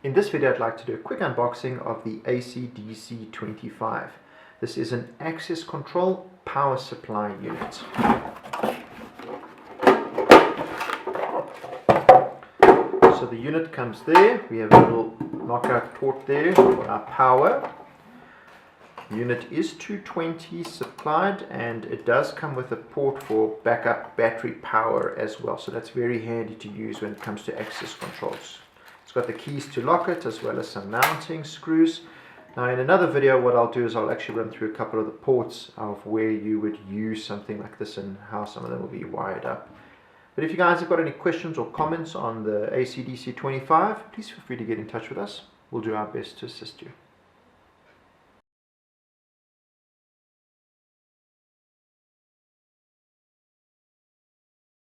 In this video I'd like to do a quick unboxing of the ACDC25. This is an access control power supply unit. So the unit comes there. We have a little knockout port there for our power. The unit is 220 supplied, and it does come with a port for backup battery power as well, so that's very handy to use when it comes to access controls. It's got the keys to lock it as well as some mounting screws. Now in another video what I'll do is I'll actually run through a couple of the ports of where you would use something like this and how some of them will be wired up. But if you guys have got any questions or comments on the ACDC25, please feel free to get in touch with us. We'll do our best to assist you.